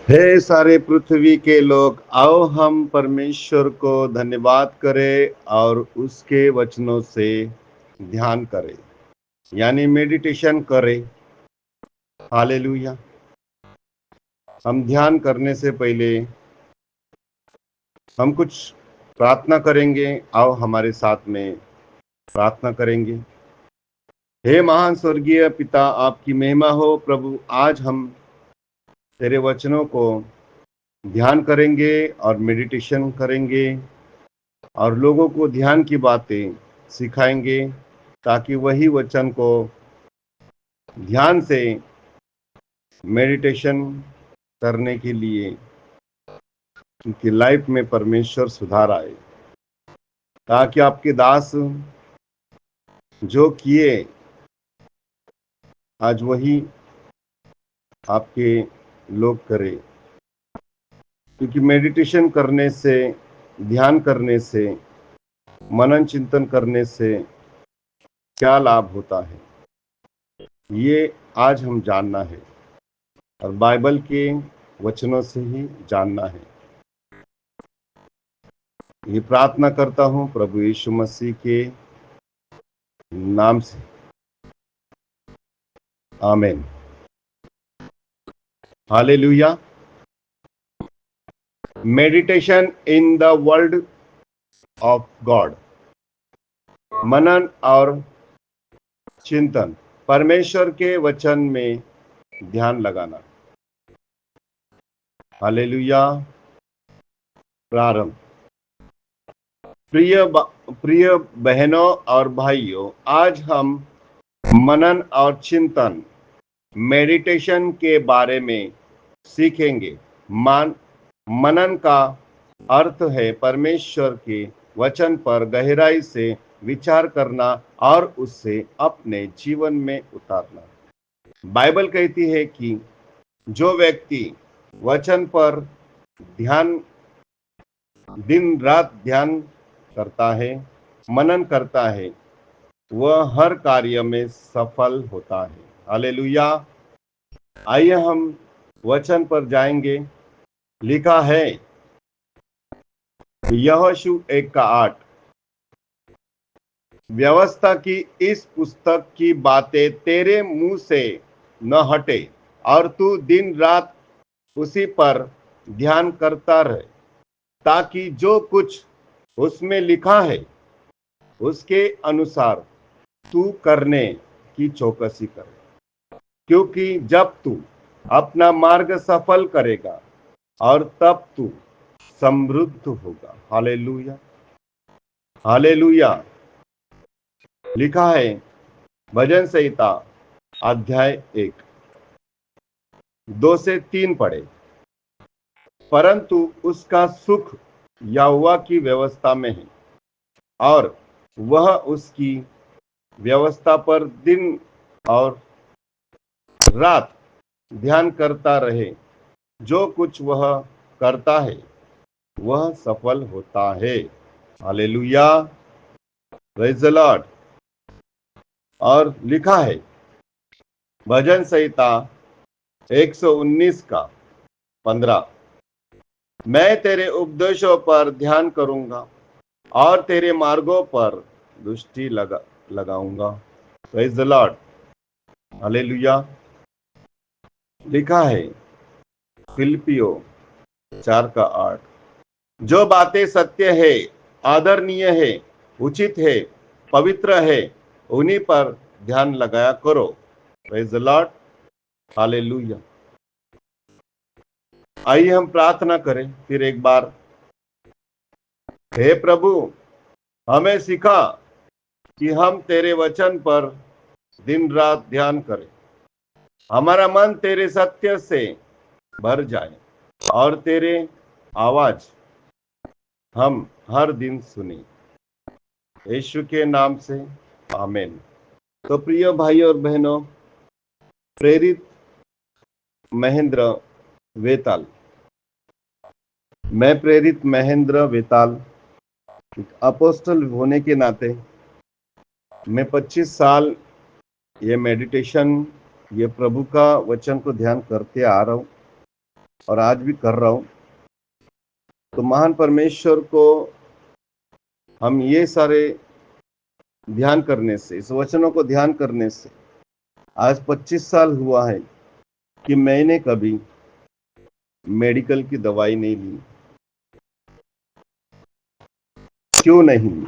हे सारे पृथ्वी के लोग, आओ हम परमेश्वर को धन्यवाद करें और उसके वचनों से ध्यान करें, यानी मेडिटेशन करें। हालेलुया। हम ध्यान करने से पहले हम कुछ प्रार्थना करेंगे। आओ हमारे साथ में प्रार्थना करेंगे। हे महान स्वर्गीय पिता, आपकी महिमा हो प्रभु। आज हम तेरे वचनों को ध्यान करेंगे और मेडिटेशन करेंगे और लोगों को ध्यान की बातें सिखाएंगे, ताकि वही वचन को ध्यान से मेडिटेशन करने के लिए उनकी लाइफ में परमेश्वर सुधार आए, ताकि आपके दास जो किए आज वही आपके लोग करें। क्योंकि मेडिटेशन करने से, ध्यान करने से, मनन चिंतन करने से क्या लाभ होता है, ये आज हम जानना है और बाइबल के वचनों से ही जानना है। ये प्रार्थना करता हूँ प्रभु यीशु मसीह के नाम से, आमीन। Hallelujah. Meditation in the word of God, मनन और चिंतन, परमेश्वर के वचन में ध्यान लगाना। हालेलुया। प्रारंभ। प्रिय बहनों और भाइयों, आज हम मनन और चिंतन, मेडिटेशन के बारे में सीखेंगे। मनन का अर्थ है परमेश्वर के वचन पर गहराई से विचार करना और उससे अपने जीवन में उतारना। बाइबल कहती है कि जो व्यक्ति वचन पर ध्यान, दिन रात ध्यान करता है, मनन करता है, वह हर कार्य में सफल होता है। हालेलुया। आइए हम वचन पर जाएंगे। लिखा है यहोशू 1:8, व्यवस्था की इस पुस्तक की बातें तेरे मुंह से न हटे और तू दिन रात उसी पर ध्यान करता रहे, ताकि जो कुछ उसमें लिखा है उसके अनुसार तू करने की चौकसी करे। क्योंकि जब तू अपना मार्ग सफल करेगा और तब तू समृद्ध होगा। हालेलुया। हालेलुया। लिखा है भजन संहिता अध्याय 1, 2 से 3 पढ़े। परंतु उसका सुख यहोवा की व्यवस्था में है और वह उसकी व्यवस्था पर दिन और रात ध्यान करता रहे। जो कुछ वह करता है वह सफल होता है। हालेलुया। Praise the Lord. और लिखा है भजन संहिता 119 का 15, मैं तेरे उपदेशों पर ध्यान करूंगा और तेरे मार्गों पर दृष्टि लगाऊंगा। Praise the Lord. हालेलुया। लिखा है फिलिपियो 4:8, जो बातें सत्य है, आदरणीय है, उचित है, पवित्र है, उन्हीं पर ध्यान लगाया करो। Praise the Lord. हालेलुया। आइए हम प्रार्थना करें फिर एक बार। हे प्रभु, हमें सिखा कि हम तेरे वचन पर दिन रात ध्यान करें। हमारा मन तेरे सत्य से भर जाए और तेरे आवाज हम हर दिन सुने। यीशु के नाम से आमीन। तो प्रिय भाई और बहनों, प्रेरित महेंद्र वेताल, मैं प्रेरित महेंद्र वेताल अपोस्टल होने के नाते मैं 25 साल ये मेडिटेशन, ये प्रभु का वचन को ध्यान करते आ रहा हूँ। और आज भी कर रहा हूँ। तो महान परमेश्वर को हम ये सारे ध्यान करने से, इस वचनों को ध्यान करने से आज 25 साल हुआ है कि मैंने कभी मेडिकल की दवाई नहीं ली। क्यों नहीं ली?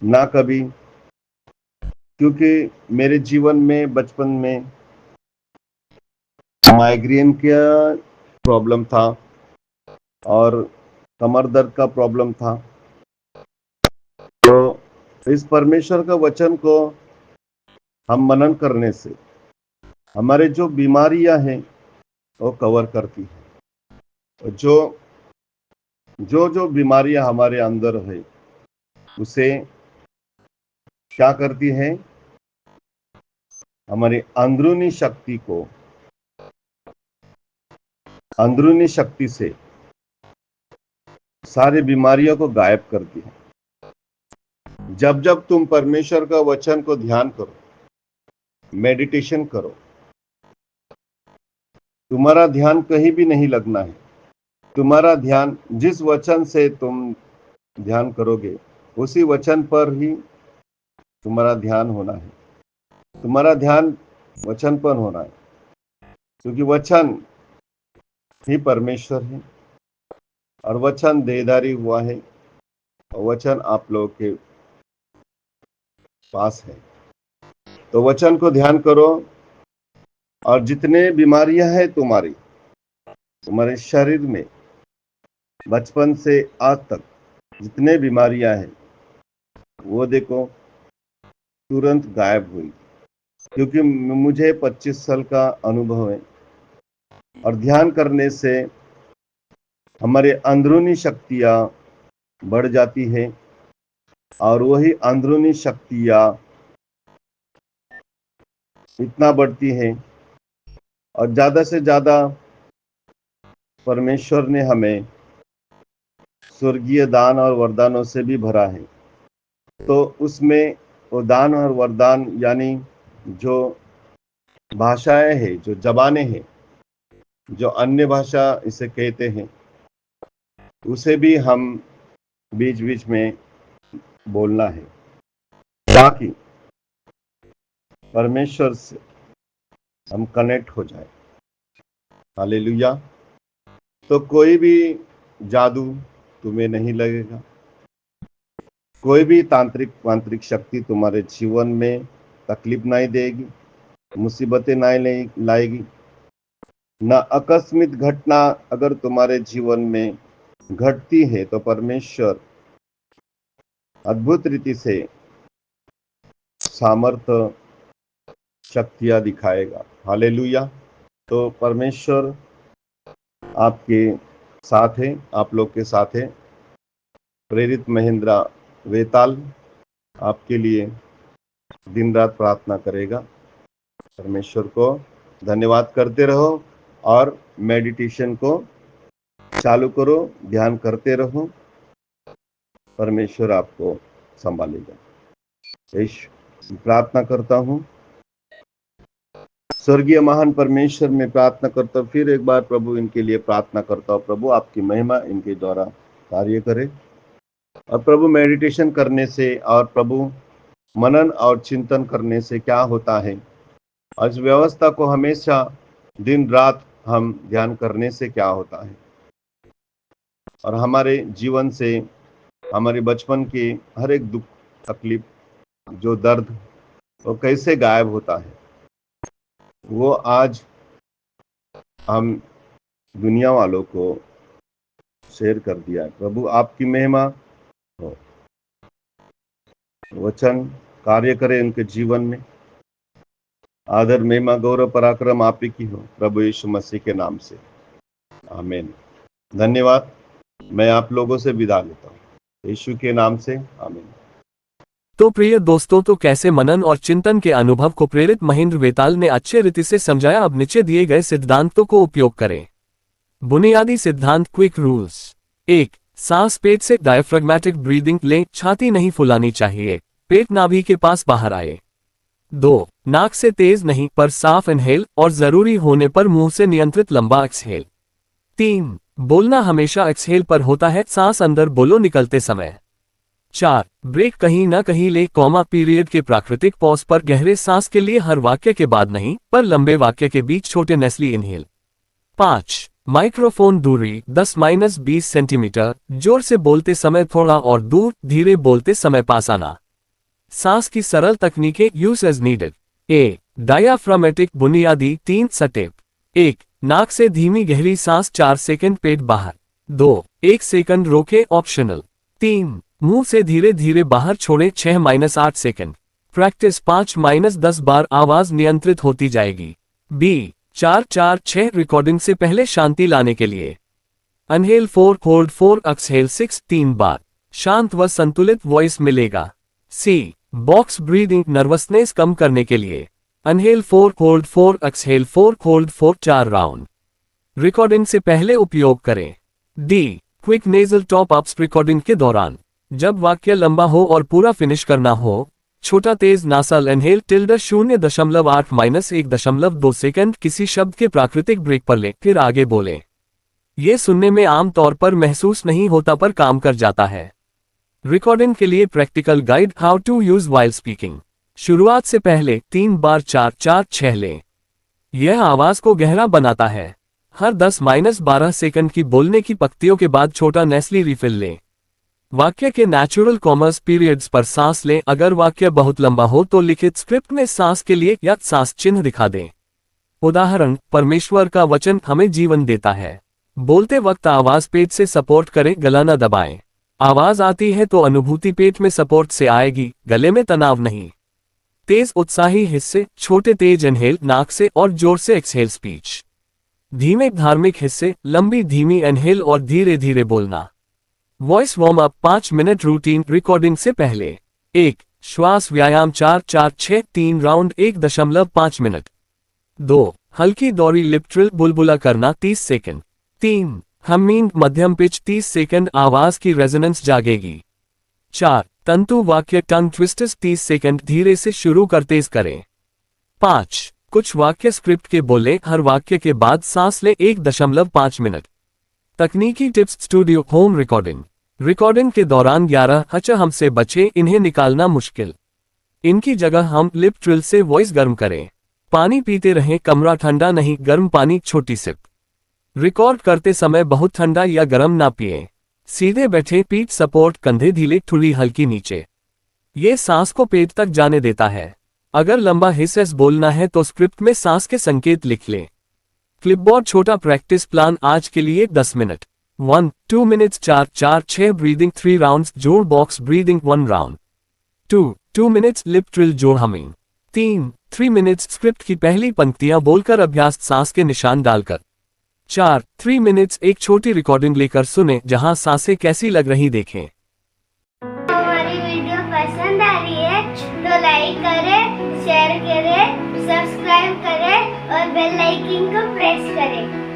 ना कभी, क्योंकि मेरे जीवन में बचपन में माइग्रेन का प्रॉब्लम था और कमर दर्द का प्रॉब्लम था। तो इस परमेश्वर का वचन को हम मनन करने से हमारे जो बीमारियां हैं वो कवर करती है। जो जो जो बीमारियां हमारे अंदर है उसे क्या करती है? हमारी अंदरूनी शक्ति से सारी बीमारियों को गायब करती है। जब जब तुम परमेश्वर का वचन को ध्यान करो, मेडिटेशन करो, तुम्हारा ध्यान कहीं भी नहीं लगना है। तुम्हारा ध्यान जिस वचन से तुम ध्यान करोगे उसी वचन पर ही तुम्हारा ध्यान होना है। तुम्हारा ध्यान वचन पर होना है, क्योंकि वचन ही परमेश्वर है और वचन देहधारी हुआ है और वचन आप लोगों के पास है। तो वचन को ध्यान करो और जितने बीमारियां हैं तुम्हारे शरीर में बचपन से आज तक जितने बीमारियां हैं वो देखो तुरंत गायब हुई, क्योंकि मुझे 25 साल का अनुभव है और ध्यान करने से हमारे अंदरूनी शक्तियां बढ़ जाती है और वही अंदरूनी शक्तियां इतना बढ़ती है और ज्यादा से ज्यादा परमेश्वर ने हमें स्वर्गीय दान और वरदानों से भी भरा है। तो उसमें वो दान और वरदान यानी जो भाषाएं हैं, जो जबानें हैं, जो अन्य भाषा इसे कहते हैं, उसे भी हम बीच बीच में बोलना है ताकि परमेश्वर से हम कनेक्ट हो जाए। हालेलुया। तो कोई भी जादू तुम्हें नहीं लगेगा, कोई भी तांत्रिक शक्ति तुम्हारे जीवन में तकलीफ नहीं देगी, मुसीबतें नहीं लाएगी। ना आकस्मिक घटना अगर तुम्हारे जीवन में घटती है तो परमेश्वर अद्भुत रीति से सामर्थ्य शक्तियां दिखाएगा। हालेलुया। तो परमेश्वर आपके साथ है, आप लोग के साथ है। प्रेरित महेंद्र वेताल आपके लिए दिन रात प्रार्थना करेगा। परमेश्वर को धन्यवाद करते रहो और मेडिटेशन को चालू करो, ध्यान करते रहो, परमेश्वर आपको संभालेगा। प्रार्थना करता हूँ। स्वर्गीय महान परमेश्वर में प्रार्थना करता हूँ, फिर एक बार प्रभु इनके लिए प्रार्थना करता हूँ। प्रभु आपकी महिमा इनके द्वारा कार्य करे और प्रभु मेडिटेशन करने से और प्रभु मनन और चिंतन करने से क्या होता है, इस व्यवस्था को हमेशा दिन रात हम ध्यान करने से क्या होता है और हमारे जीवन से हमारे बचपन के हर एक दुख तकलीफ जो दर्द वो कैसे गायब होता है, वो आज हम दुनिया वालों को शेयर कर दिया है। प्रभु आपकी महिमा हो, वचन कार्य करे उनके जीवन में। आदर महिमा गौरव पराक्रम आप ही की हो, प्रभु यीशु मसीह के नाम से, आमीन। धन्यवाद। मैं आप लोगों से विदा लेता हूँ यीशु के नाम से, आमीन। तो प्रिय दोस्तों, तो कैसे मनन और चिंतन के अनुभव को प्रेरित महेंद्र वेताल ने अच्छे रीति से समझाया। अब नीचे दिए गए सिद्धांतों को उपयोग करें। बुनियादी सिद्धांत, क्विक रूल्स। 1. सांस पेट से डायफ्रैग्मेटिक ब्रीदिंग लें। छाती नहीं फुलानी चाहिए, पेट नाभि के पास बाहर आए। 2. नाक से तेज नहीं पर साफ इनहेल और जरूरी होने पर मुंह से नियंत्रित लंबा एक्सहेल। 3. बोलना हमेशा एक्सहेल पर होता है, सांस अंदर बोलो निकलते समय। 4. ब्रेक कहीं ना कहीं ले, कॉमा पीरियड के प्राकृतिक पॉज पर गहरे सांस के लिए हर वाक्य के बाद नहीं पर लंबे वाक्य के बीच छोटे नेस्ली इनहेल। 5. माइक्रोफोन दूरी 10-20 सेंटीमीटर, जोर से बोलते समय थोड़ा और दूर, धीरे बोलते समय पास आना। सांस की सरल तकनीकें यूज एज नीडेड। ए. डायाफ्रामेटिक बुनियादी 3 स्टेप। 1. नाक से धीमी गहरी सांस 4 सेकंड पेट बाहर। 2. 1 सेकंड रोके ऑप्शनल। 3. मुंह से धीरे धीरे बाहर छोड़े 6-8 सेकंड। प्रैक्टिस 5-10 बार आवाज नियंत्रित होती जाएगी। बी. 4-4-6 रिकॉर्डिंग से पहले शांति लाने के लिए। अनहेल 4, होल्ड 4, एक्सहेल 6 3 बार। शांत व संतुलित वॉइस मिलेगा। सी. बॉक्स ब्रीदिंग नर्वसनेस कम करने के लिए। अनहेल 4, hold 4, exhale 4, hold 4 4 round. Recording से पहले उपयोग करें। D. Quick nasal top ups recording के दौरान। जब वाक्य लंबा हो और पूरा फिनिश करना हो, छोटा तेज नासल इनहेल 0.8-1.2 सेकंड किसी शब्द के प्राकृतिक ब्रेक पर लें, फिर आगे बोलें। यह सुनने में आम तौर पर महसूस नहीं होता पर काम कर जाता है। रिकॉर्डिंग के लिए practical guide, how to use while speaking. शुरुआत से पहले 3 बार 4-4-6 लें। यह आवाज को गहरा बनाता है। हर 10-12 सेकंड की बोलने की पंक्तियों के बाद छोटा नेस्ली रिफिल लें। वाक्य के नेचुरल कॉमर्स पीरियड्स पर सांस लें। अगर वाक्य बहुत लंबा हो तो लिखित स्क्रिप्ट में सांस के लिए या सांस चिन्ह दिखा दें। उदाहरण, परमेश्वर का वचन हमें जीवन देता है। बोलते वक्त आवाज पेट से सपोर्ट करें, गला न दबाएं। आवाज आती है तो अनुभूति पेट में सपोर्ट से आएगी, गले में तनाव नहीं। तेज उत्साही हिस्से, छोटे तेज इनहेल नाक से और जोर से एक्सहेल स्पीच। धीमे धार्मिक हिस्से, लंबी धीमी इनहेल और धीरे धीरे बोलना। Voice warm up 5 minute routine recording से पहले। 1. श्वास व्यायाम 4-4-6 3 राउंड 1.5 मिनट। 2. हल्की दौरी लिप ट्रिल बुलबुला करना 30 सेकंड। 3. हमिंग मध्यम पिच 30 सेकंड, आवाज की रेजोनेंस जागेगी। 4. तंतु वाक्य टंग ट्विस्टर्स 30 सेकंड, धीरे से शुरू कर तेज करें। 5. कुछ वाक्य स्क्रिप्ट के बोले, हर वाक्य के बाद सांस ले 1.5 मिनट। तकनीकी tips, studio home recording. Recording के दौरान 11 हचहम से बचे, इन्हें निकालना मुश्किल। इनकी जगह हम लिप ट्रिल से वॉइस गर्म करें। पानी पीते रहें, कमरा ठंडा नहीं, गर्म पानी छोटी सिप। रिकॉर्ड करते समय बहुत ठंडा या गर्म ना पिएं। सीधे बैठे, पीठ सपोर्ट, कंधे ढीले, ठुर्री हल्की नीचे। ये सांस को पेट तक जाने देता है। अगर लंबा हिस्सा बोलना है तो स्क्रिप्ट में सांस के संकेत लिख लें। क्लिपबोर्ड छोटा प्रैक्टिस प्लान आज के लिए 10 मिनट। 1-2 मिनट्स 4-4-6 ब्रीदिंग 3 राउंड्स जोड़ box breathing 1 round. 2 minutes lip trill जोड़ हमिंग। 3 मिनट्स स्क्रिप्ट की पहली पंक्तियां बोलकर अभ्यास सांस के निशान डालकर। 3 मिनट्स एक छोटी रिकॉर्डिंग लेकर सुने, जहां सांसें कैसी लग रही देखें। हमारी वीडियो पसंद आ रही है तो लाइक करें, शेयर करें, सब्सक्राइब करें और बेल आइकन को प्रेस करें।